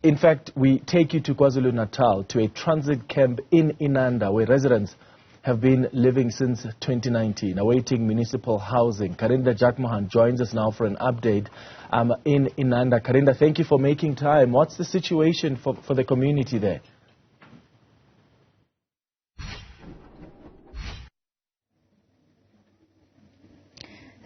In fact, we take you to KwaZulu-Natal, to a transit camp in Inanda, where residents have been living since 2019, awaiting municipal housing. Karinda Jagmohan joins us now for an update in Inanda. Karinda, thank you for making time. What's the situation for the community there?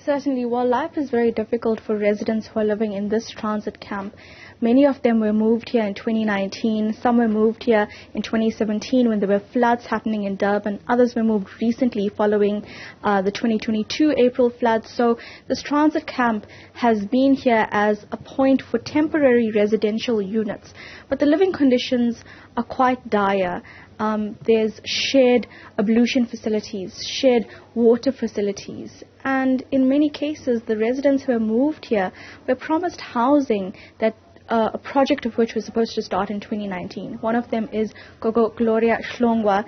Certainly, while life is very difficult for residents who are living in this transit camp, many of them were moved here in 2019, some were moved here in 2017 when there were floods happening in Durban, others were moved recently following the 2022 April floods. So this transit camp has been here as a point for temporary residential units, but the living conditions are quite dire. There's shared ablution facilities, shared water facilities, and in many cases the residents who are moved here were promised housing that a project of which was supposed to start in 2019. One of them is Gogo Gloria Shlongwa.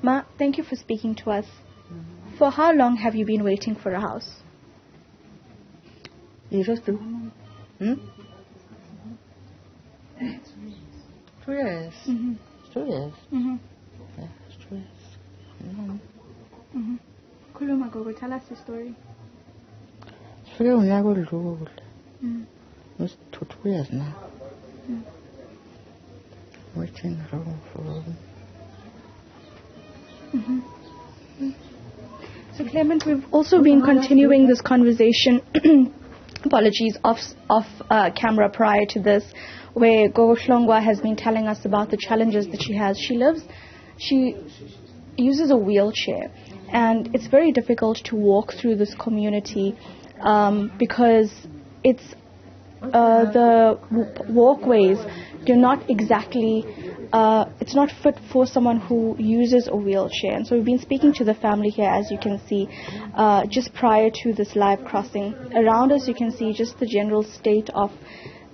Ma, thank you for speaking to us. For how long have you been waiting for a house? 2 years. 2 years. Mm-hmm. 2 years. Mm-hmm. Yeah, 2 years. Mm-hmm. Kuluma Gogo, tell us the story. It's 2 years now. Waiting around for So Clement, we've also been continuing this conversation, apologies, off camera prior to this, where Gogo Shlongwa has been telling us about the challenges that she has. She uses a wheelchair, and it's very difficult to walk through this community because it's the walkways do not exactly, it's not fit for someone who uses a wheelchair. And so we've been speaking to the family here, as you can see, just prior to this live crossing. Around us you can see just the general state of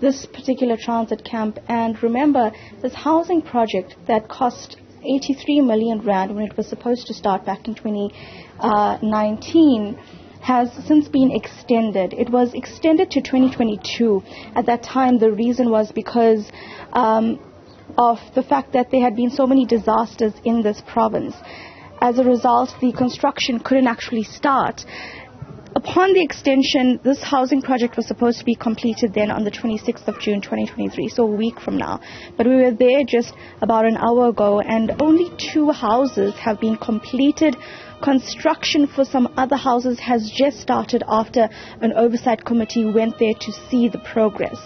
this particular transit camp. And remember, this housing project that cost 83 million rand when it was supposed to start back in 2019 has since been extended. It was extended to 2022. At that time, the reason was because of the fact that there had been so many disasters in this province. As a result, the construction couldn't actually start. Upon the extension, this housing project was supposed to be completed then on the 26th of June 2023, so a week from now. But we were there just about an hour ago, and only 2 houses have been completed. Construction for some other houses has just started after an oversight committee went there to see the progress.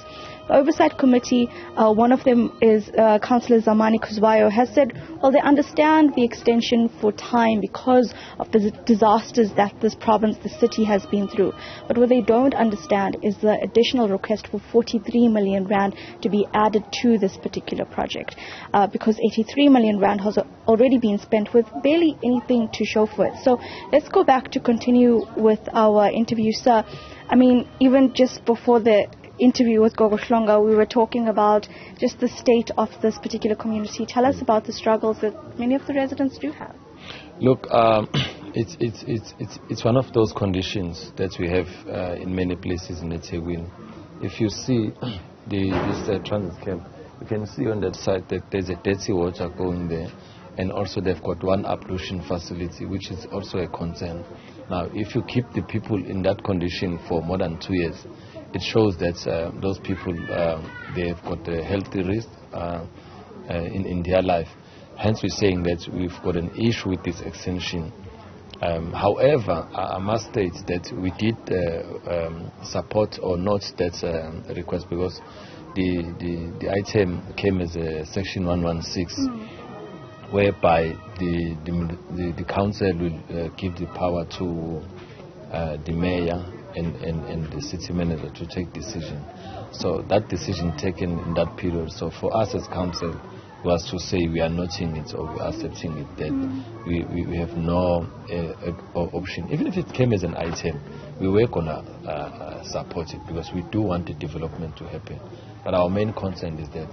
The oversight committee, one of them is Councillor Zamani Kuzwayo, has said, well, they understand the extension for time because of the disasters that this province, the city, has been through. But what they don't understand is the additional request for 43 million rand to be added to this particular project, because 83 million rand has already been spent with barely anything to show for it. So let's go back to continue with our interview, sir. I mean, even just before the interview with Gogo Shlongwa, we were talking about just the state of this particular community. Tell us about the struggles that many of the residents do have. Look, it's one of those conditions that we have in many places in eThekwini. If you see this transit camp, you can see on that side that there's a dirty water going there, and also they've got one ablution facility, which is also a concern. Now, if you keep the people in that condition for more than 2 years, it shows that those people, they've got a healthy risk in their life. Hence, we're saying that we've got an issue with this extension. However, I must state that we did support or note that request, because the item came as a section 116, whereby the council will give the power to the mayor and the city manager to take decision. So that decision taken in that period. So for us as council was to say we are noting it or we are accepting it, that we have no option. Even if it came as an item, we were going to support it, because we do want the development to happen. But our main concern is that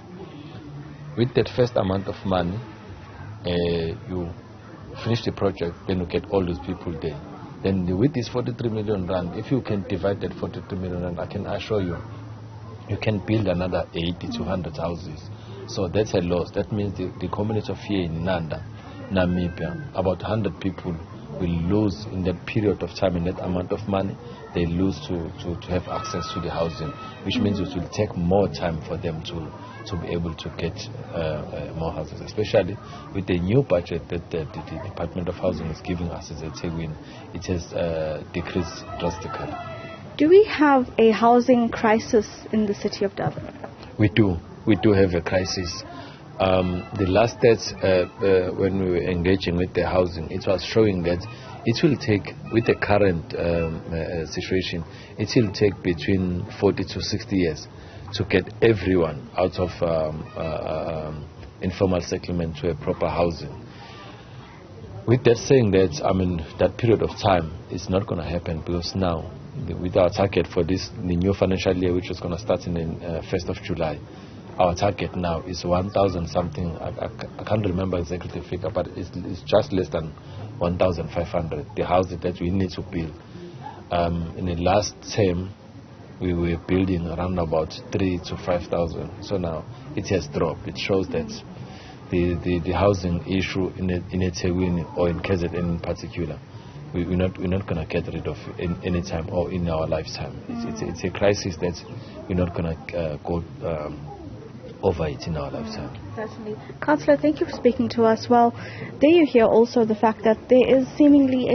with that first amount of money, you finish the project, then you get all those people there. Then with this 43 million rand, if you can divide that 43 million rand, I can assure you you can build another 80 to 100 houses. So that's a loss. That means the community of here in Inanda, Namibia, about 100 people will lose in that period of time, in that amount of money, they lose to have access to the housing, which means it will take more time for them to be able to get more houses, especially with the new budget that the Department of Housing is giving us as a tailwind. It has decreased drastically. Do we have a housing crisis in the city of Durban? We do have a crisis. The last stats when we were engaging with the housing, it was showing that it will take, with the current situation, it will take between 40 to 60 years to get everyone out of informal settlement to a proper housing. With that saying that, I mean, that period of time is not going to happen, because now, with our target for the new financial year, which is going to start in the 1st of July, our target now is 1,000 something. I can't remember exactly the figure, but it's just less than 1,500, the houses that we need to build. In the last term, we were building around about 3,000 to 5,000. So now it has dropped. It shows that the housing issue in eThekwini or in KZN in particular, we're not going to get rid of it any time or in our lifetime. It's a crisis that we're not going to go over it in our lifetime. Certainly. Councillor, thank you for speaking to us. Well, there you hear also the fact that there is seemingly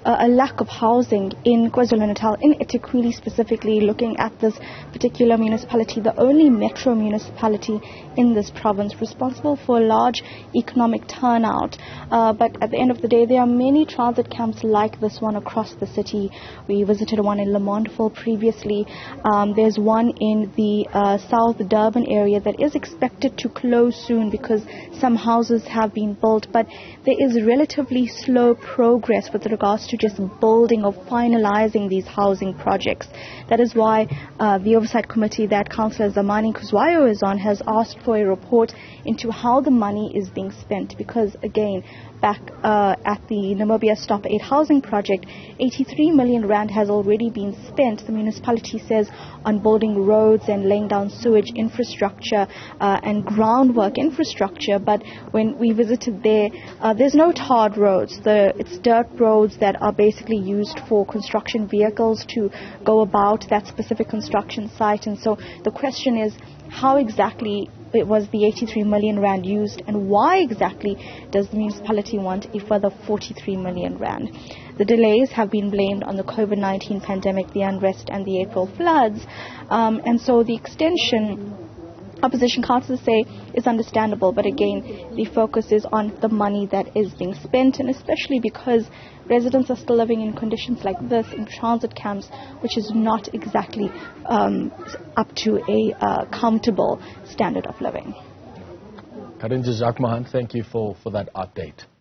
a lack of housing in KwaZulu-Natal, in eThekwini specifically, looking at this particular municipality, the only metro municipality in this province, responsible for a large economic turnout. But at the end of the day, there are many transit camps like this one across the city. We visited one in Lamondville previously. There's one in the South Durban area that is expected to close soon because some houses have been built, but there is relatively slow progress with regards to just building or finalizing these housing projects. That is why the Oversight Committee that Councillor Zamani Kuzwayo is on has asked for a report into how the money is being spent, because again, back at the Namibia Stop 8 housing project, 83 million rand has already been spent, the municipality says, on building roads and laying down sewage infrastructure and groundwork infrastructure. But when we visited there, there's no tarred roads. It's dirt roads that are basically used for construction vehicles to go about that specific construction site. And so the question is, how exactly it was the 83 million rand used, and why exactly does the municipality want a further 43 million rand? The delays have been blamed on the COVID-19 pandemic, the unrest and the April floods, and so the extension, opposition councillors say, is understandable, but again, the focus is on the money that is being spent, and especially because residents are still living in conditions like this in transit camps, which is not exactly up to a comfortable standard of living. Karinda Jagmohan, thank you for that update.